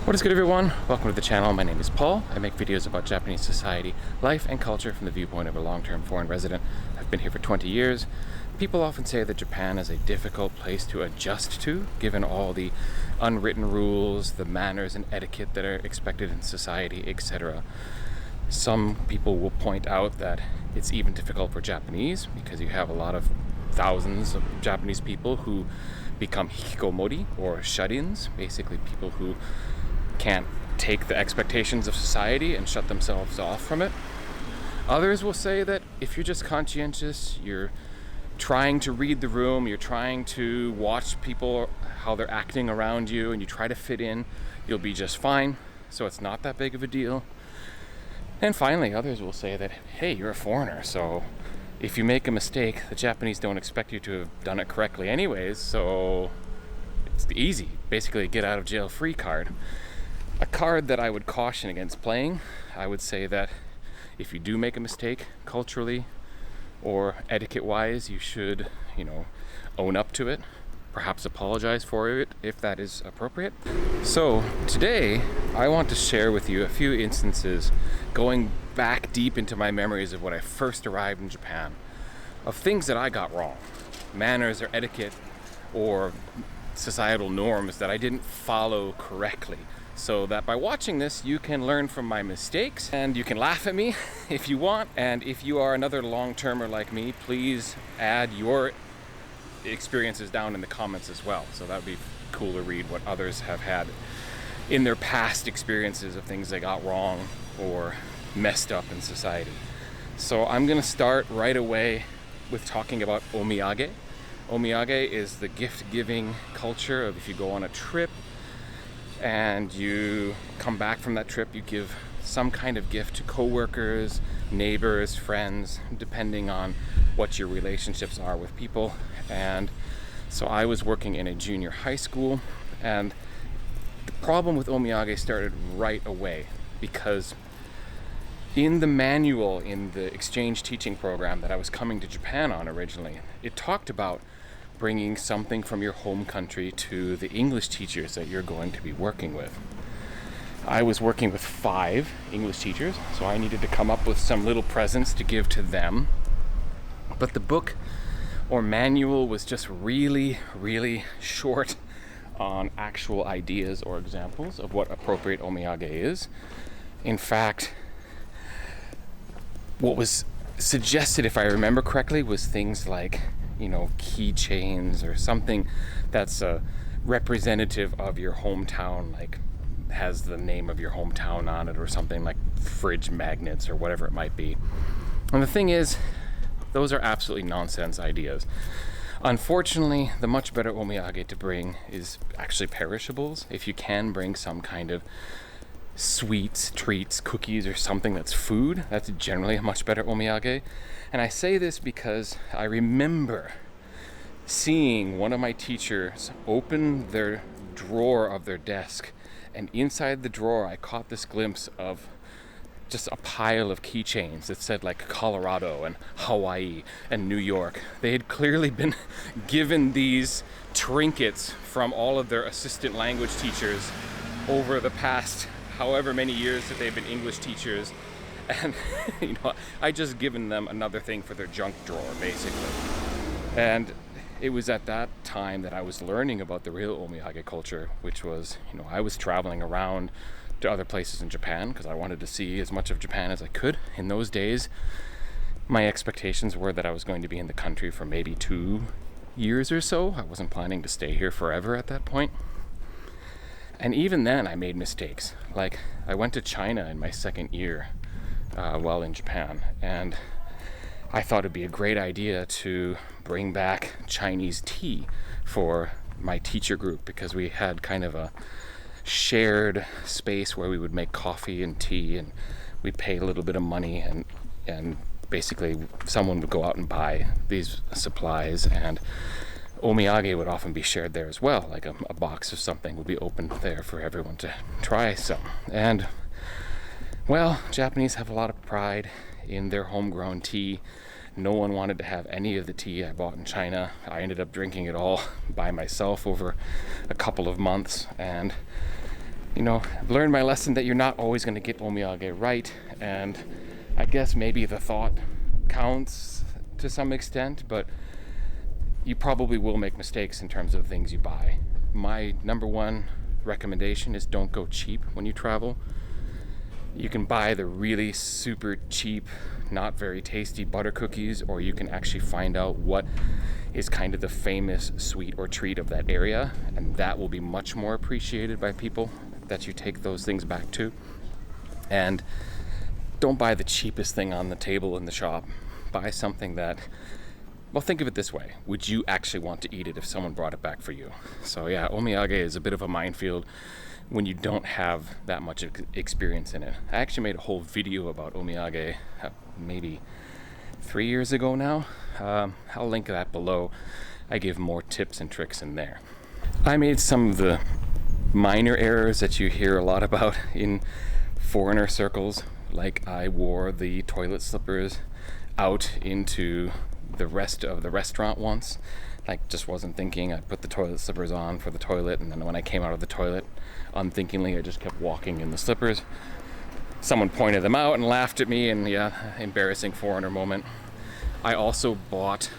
What is good, everyone? Welcome to the channel. My name is Paul. I make videos about Japanese society, life, and culture from the viewpoint of a long-term foreign resident. I've been here for 20 years. People often say that Japan is a difficult place to adjust to, given all the unwritten rules, the manners and etiquette that are expected in society, etc. Some people will point out that it's even difficult for Japanese because you have a lot of thousands of Japanese people who become hikikomori, or shut-ins, basically people who can't take the expectations of society and shut themselves off from it. Others will say that if you're just conscientious, you're trying to read the room, you're trying to watch people, how they're acting around you, and you try to fit in, you'll be just fine, so it's not that big of a deal. And finally, others will say that, hey, you're a foreigner, so if you make a mistake, the Japanese don't expect you to have done it correctly anyways, so it's easy, basically a get out of jail free card. A card that I would caution against playing. I would say that if you do make a mistake culturally or etiquette-wise, you should, own up to it, perhaps apologize for it if that is appropriate. So today, I want to share with you a few instances going back deep into my memories of when I first arrived in Japan, of things that I got wrong, manners or etiquette or societal norms that I didn't follow correctly, so that by watching this you can learn from my mistakes and you can laugh at me if you want. And if you are another long-termer like me, please add your experiences down in the comments as well, so that would be cool to read what others have had in their past experiences of things they got wrong or messed up in society. So I'm gonna start right away with talking about Omiyage. Omiyage is the gift-giving culture of if you go on a trip and you come back from that trip, you give some kind of gift to coworkers, neighbors, friends, depending on what your relationships are with people. And so I was working in a junior high school, and the problem with Omiyage started right away because in the manual in the exchange teaching program that I was coming to Japan on originally, it talked about bringing something from your home country to the English teachers that you're going to be working with. I was working with 5 English teachers, so I needed to come up with some little presents to give to them. But the book or manual was just really, really short on actual ideas or examples of what appropriate omiyage is. In fact, what was suggested, if I remember correctly, was things like, keychains or something that's representative of your hometown, like has the name of your hometown on it, or something like fridge magnets or whatever it might be. And the thing is, those are absolutely nonsense ideas. Unfortunately, the much better omiyage to bring is actually perishables. If you can bring some kind of sweets, treats, cookies, or something that's food, that's generally a much better omiyage. And I say this because I remember seeing one of my teachers open their drawer of their desk, and inside the drawer I caught this glimpse of just a pile of keychains that said like Colorado and Hawaii and New York. They had clearly been given these trinkets from all of their assistant language teachers over the past however many years that they've been English teachers, and I just given them another thing for their junk drawer, basically. And it was at that time that I was learning about the real omiyage culture, which was, I was traveling around to other places in Japan because I wanted to see as much of Japan as I could. In those days, my expectations were that I was going to be in the country for maybe 2 years or so. I wasn't planning to stay here forever at that point. And even then, I made mistakes. Like, I went to China in my second year while in Japan, and I thought it'd be a great idea to bring back Chinese tea for my teacher group because we had kind of a shared space where we would make coffee and tea, and we'd pay a little bit of money, and basically someone would go out and buy these supplies, and omiyage would often be shared there as well, like a box of something would be opened there for everyone to try some. And well, Japanese have a lot of pride in their homegrown tea. No one wanted to have any of the tea I bought in China. I ended up drinking it all by myself over a couple of months, and I've learned my lesson that you're not always going to get Omiyage right, and I guess maybe the thought counts to some extent, but you probably will make mistakes in terms of things you buy. My number one recommendation is don't go cheap when you travel. You can buy the really super cheap, not very tasty butter cookies, or you can actually find out what is kind of the famous sweet or treat of that area, and that will be much more appreciated by people that you take those things back to. And don't buy the cheapest thing on the table in the shop. Buy something that, well, think of it this way. Would you actually want to eat it if someone brought it back for you? So yeah, Omiyage is a bit of a minefield when you don't have that much experience in it. I actually made a whole video about Omiyage maybe 3 years ago now. I'll link that below. I give more tips and tricks in there. I made some of the minor errors that you hear a lot about in foreigner circles, like I wore the toilet slippers out into the rest of the restaurant once. Like, just wasn't thinking. I put the toilet slippers on for the toilet, and then when I came out of the toilet, unthinkingly, I just kept walking in the slippers. Someone pointed them out and laughed at me, and yeah, embarrassing foreigner moment. I also bought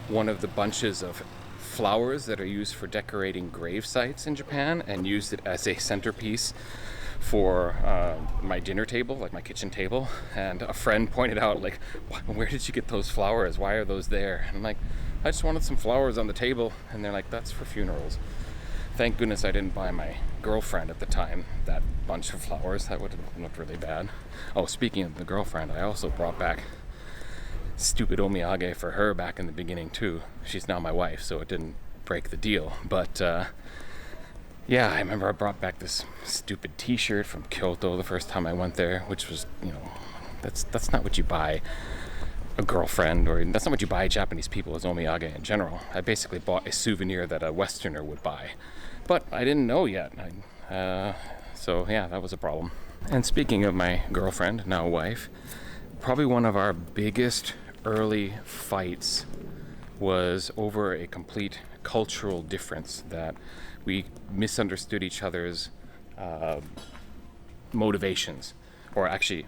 one of the bunches of flowers that are used for decorating grave sites in Japan and used it as a centerpiece for my dinner table, like my kitchen table. And a friend pointed out, like, where did you get those flowers? Why are those there? And I'm like, I just wanted some flowers on the table. And they're like, that's for funerals. Thank goodness I didn't buy my girlfriend at the time that bunch of flowers. That would have looked really bad. Oh, speaking of the girlfriend, I also brought back stupid Omiyage for her back in the beginning too. She's now my wife, so it didn't break the deal. But yeah, I remember I brought back this stupid t-shirt from Kyoto the first time I went there, which was, that's not what you buy a girlfriend, or that's not what you buy Japanese people as Omiyage in general. I basically bought a souvenir that a Westerner would buy, but I didn't know yet. So yeah, that was a problem. And speaking of my girlfriend, now wife, probably one of our biggest early fights was over a complete cultural difference, that we misunderstood each other's motivations, or actually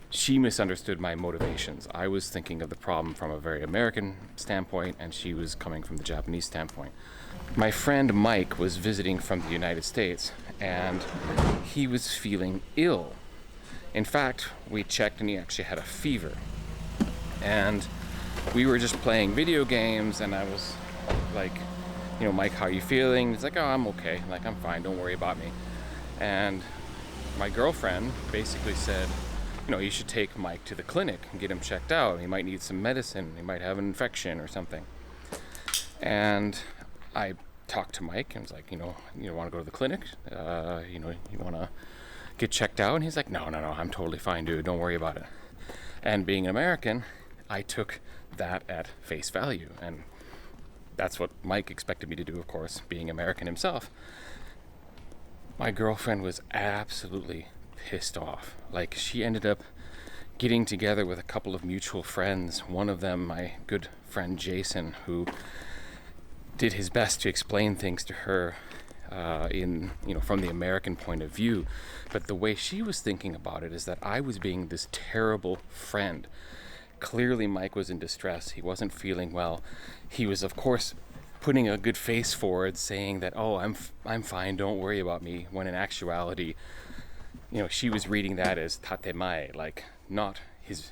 she misunderstood my motivations. I was thinking of the problem from a very American standpoint, and she was coming from the Japanese standpoint. My friend Mike was visiting from the United States, and he was feeling ill. In fact, we checked and he actually had a fever. And we were just playing video games, and I was like, Mike, how are you feeling? He's like, oh, I'm okay. Like, I'm fine. Don't worry about me. And my girlfriend basically said, you should take Mike to the clinic and get him checked out. He might need some medicine. He might have an infection or something. And I talked to Mike and was like, you want to go to the clinic? You want to get checked out? And he's like, no, I'm totally fine, dude. Don't worry about it. And being an American, I took that at face value. And that's what Mike expected me to do, of course, being American himself. My girlfriend was absolutely pissed off. Like, she ended up getting together with a couple of mutual friends. One of them, my good friend Jason, who did his best to explain things to her from the American point of view. But the way she was thinking about it is that I was being this terrible friend. Clearly Mike was in distress. He wasn't feeling well. He was, of course, putting a good face forward, saying that, oh, I'm fine, don't worry about me, when in actuality, she was reading that as tatemae, like not his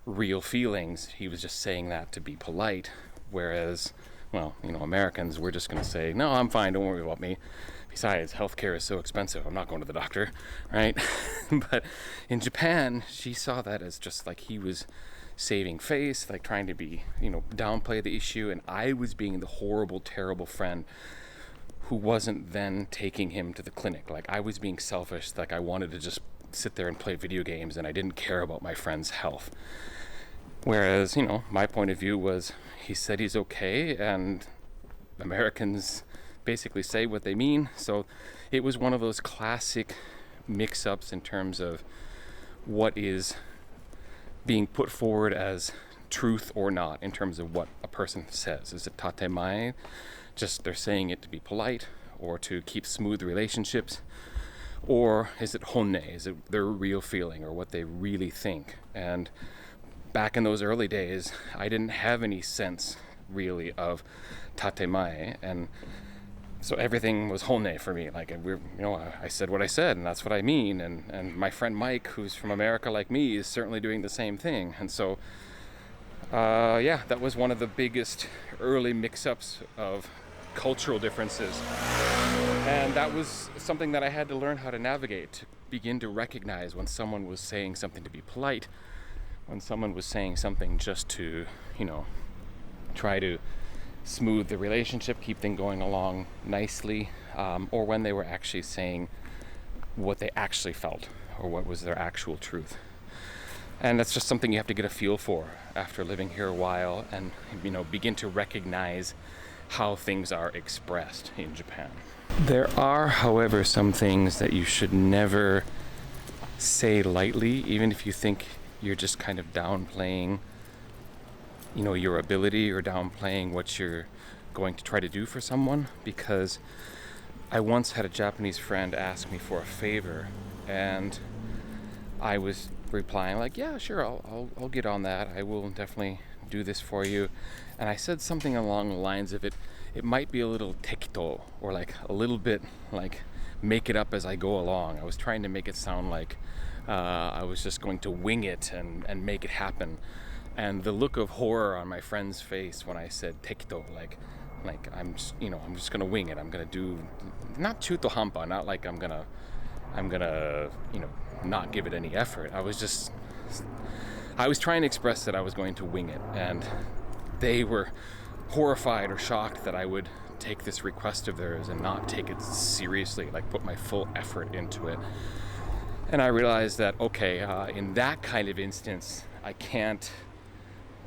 real feelings. He was just saying that to be polite, whereas, Americans, we're just going to say, no, I'm fine, don't worry about me. Besides, healthcare is so expensive, I'm not going to the doctor, right? But in Japan, she saw that as just like he was saving face, like trying to be, downplay the issue, and I was being the horrible, terrible friend who wasn't then taking him to the clinic. Like, I was being selfish, like I wanted to just sit there and play video games, and I didn't care about my friend's health. Whereas, my point of view was, he said he's okay, and Americans basically say what they mean. So it was one of those classic mix-ups in terms of what is being put forward as truth or not, in terms of what a person says. Is it tatemae? Just they're saying it to be polite or to keep smooth relationships, Or is it honne? Is it their real feeling or what they really think? And back in those early days, I didn't have any sense really of tatemae, and so everything was honne for me. Like, I said what I said, and that's what I mean. And my friend Mike, who's from America like me, is certainly doing the same thing. And so, that was one of the biggest early mix-ups of cultural differences. And that was something that I had to learn how to navigate, to begin to recognize when someone was saying something to be polite, when someone was saying something just to, try to smooth the relationship, keep things going along nicely, or when they were actually saying what they actually felt or what was their actual truth. And that's just something you have to get a feel for after living here a while and, begin to recognize how things are expressed in Japan. There are, however, some things that you should never say lightly, even if you think you're just kind of downplaying, your ability or downplaying what you're going to try to do for someone. Because I once had a Japanese friend ask me for a favor, and I was replying like, yeah, sure, I'll get on that. I will definitely do this for you. And I said something along the lines of it might be a little tekito, or like a little bit like make it up as I go along. I was trying to make it sound like I was just going to wing it and make it happen. And the look of horror on my friend's face when I said tekito, like I'm just gonna wing it. I'm gonna do not chuto hampa, not like I'm gonna not give it any effort. I was trying to express that I was going to wing it, and they were horrified or shocked that I would take this request of theirs and not take it seriously, like put my full effort into it. And I realized that, in that kind of instance, I can't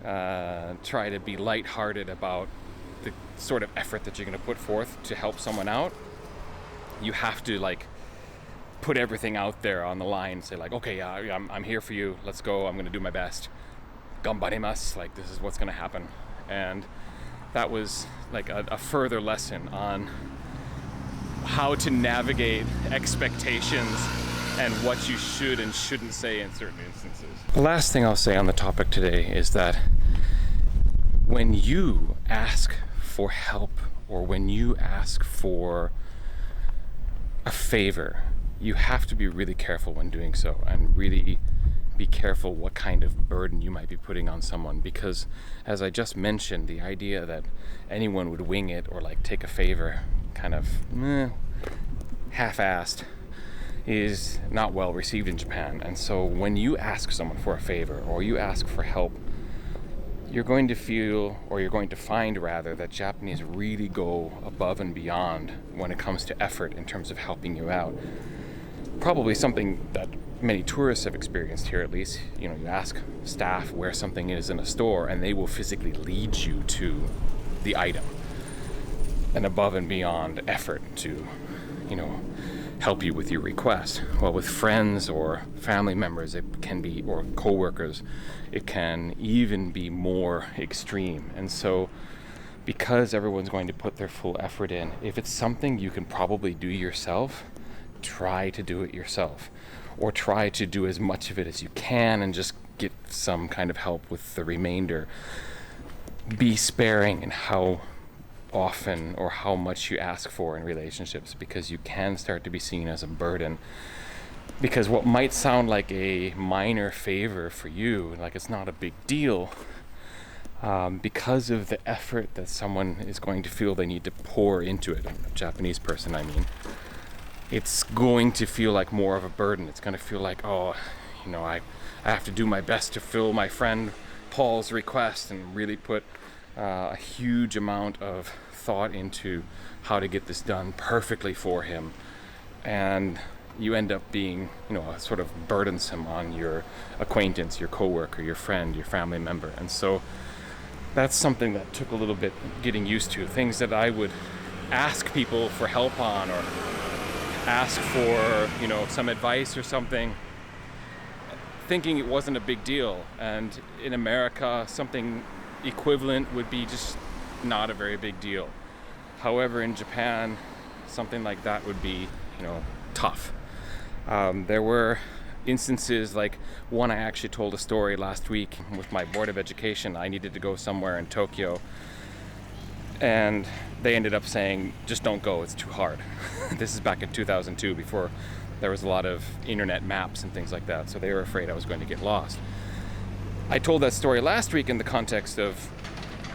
try to be lighthearted about the sort of effort that you're going to put forth to help someone out. You have to put everything out there on the line and say I'm here for you. Let's go. I'm going to do my best. Ganbarimasu. This is what's going to happen. And that was a further lesson on how to navigate expectations and what you should and shouldn't say in certain instances. The last thing I'll say on the topic today is that when you ask for help or when you ask for a favor, you have to be really careful when doing so, and really be careful what kind of burden you might be putting on someone. Because as I just mentioned, the idea that anyone would wing it or take a favor kind of half-assed is not well received in Japan. And so when you ask someone for a favor or you ask for help, you're going to feel, or you're going to find rather, that Japanese really go above and beyond when it comes to effort in terms of helping you out. Probably something that many tourists have experienced here, at least. You ask staff where something is in a store and they will physically lead you to the item. An above and beyond effort to, help you with your request. Well, with friends or family members, it can be, or co-workers, it can even be more extreme. And so because everyone's going to put their full effort in, if it's something you can probably do yourself, try to do it yourself, or try to do as much of it as you can and just get some kind of help with the remainder. Be sparing in how often or how much you ask for in relationships, because you can start to be seen as a burden. Because what might sound like a minor favor for you, it's not a big deal, because of the effort that someone is going to feel they need to pour into it, a Japanese person I mean, it's going to feel like more of a burden. It's going to feel like, I have to do my best to fill my friend Paul's request and really put a huge amount of thought into how to get this done perfectly for him. And you end up being, sort of burdensome on your acquaintance, your coworker, your friend, your family member. And so that's something that took a little bit getting used to. Things that I would ask people for help on, or ask for, some advice or something, thinking it wasn't a big deal. And in America, something equivalent would be just not a very big deal. However, in Japan, something like that would be, tough. There were instances like one I actually told a story last week with my board of education. I needed to go somewhere in Tokyo, and they ended up saying, just don't go, it's too hard. This is back in 2002, before there was a lot of internet maps and things like that, so they were afraid I was going to get lost. I told that story last week in the context of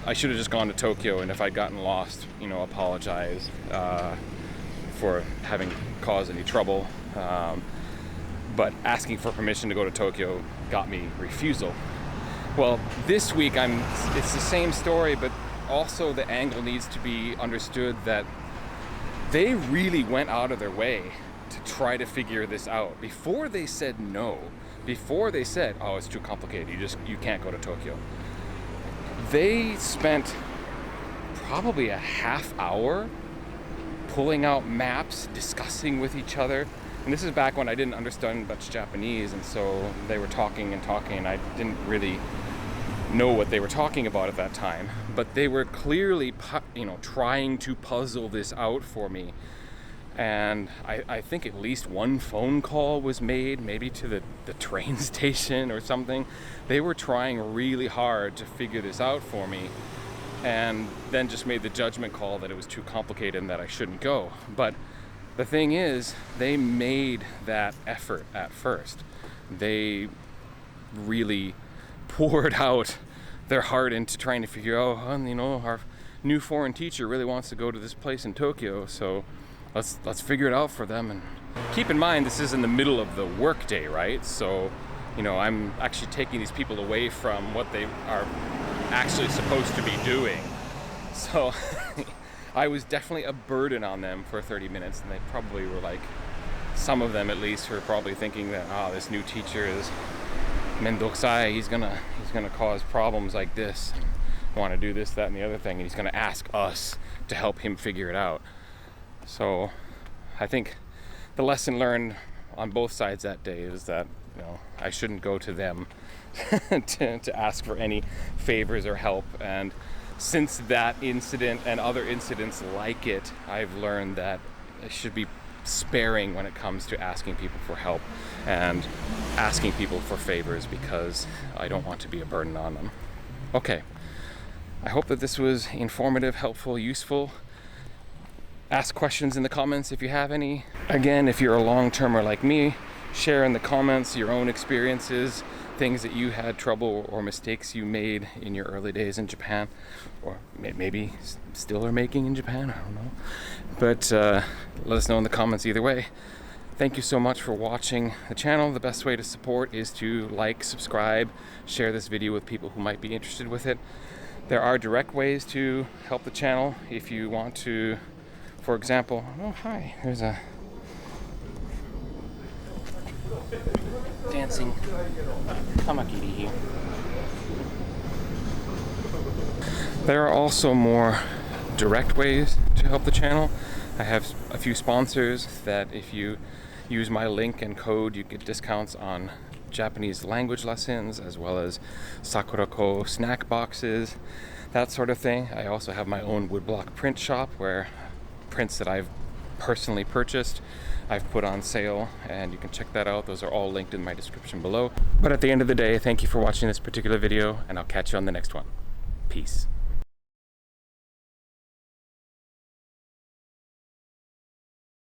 I should have just gone to Tokyo, and if I'd gotten lost, you know, apologize for having caused any trouble. But asking for permission to go to Tokyo got me refusal. Well, this week it's the same story, but also the angle needs to be understood that they really went out of their way to try to figure this out. Before they said no, before they said, oh, it's too complicated, you can't go to Tokyo, they spent probably a half hour pulling out maps, discussing with each other. And this is back when I didn't understand much Japanese, and so they were talking and talking, and I didn't really know what they were talking about at that time. But they were clearly, trying to puzzle this out for me. And I think at least one phone call was made, maybe to the train station or something. They were trying really hard to figure this out for me, and then just made the judgment call that it was too complicated and that I shouldn't go. But the thing is, they made that effort at first. They really poured out their heart into trying to figure out, our new foreign teacher really wants to go to this place in Tokyo, so let's figure it out for them. And keep in mind, this is in the middle of the workday, right? So, I'm actually taking these people away from what they are actually supposed to be doing. So I was definitely a burden on them for 30 minutes, and they probably were like, some of them at least were probably thinking that, this new teacher is mendokusai, he's gonna cause problems like this, want to do this, that, and the other thing, and he's gonna ask us to help him figure it out. So I think the lesson learned on both sides that day is that, I shouldn't go to them to ask for any favors or help. And since that incident and other incidents like it, I've learned that I should be sparing when it comes to asking people for help and asking people for favors, because I don't want to be a burden on them. Okay, I hope that this was informative, helpful, useful. Ask questions in the comments if you have any. Again, if you're a long-termer like me, share in the comments your own experiences, things that you had trouble or mistakes you made in your early days in Japan, or maybe still are making in Japan, I don't know. But let us know in the comments either way. Thank you so much for watching the channel. The best way to support is to like, subscribe, share this video with people who might be interested with it. There are direct ways to help the channel if you want to. For example, oh hi, there's a dancing kamakiri here. There are also more direct ways to help the channel. I have a few sponsors that if you use my link and code, you get discounts on Japanese language lessons, as well as SakuraCo snack boxes, that sort of thing. I also have my own woodblock print shop where prints that I've personally purchased I've put on sale, and you can check that out. Those are all linked in my description below. But at the end of the day, thank you for watching this particular video, and I'll catch you on the next one. Peace.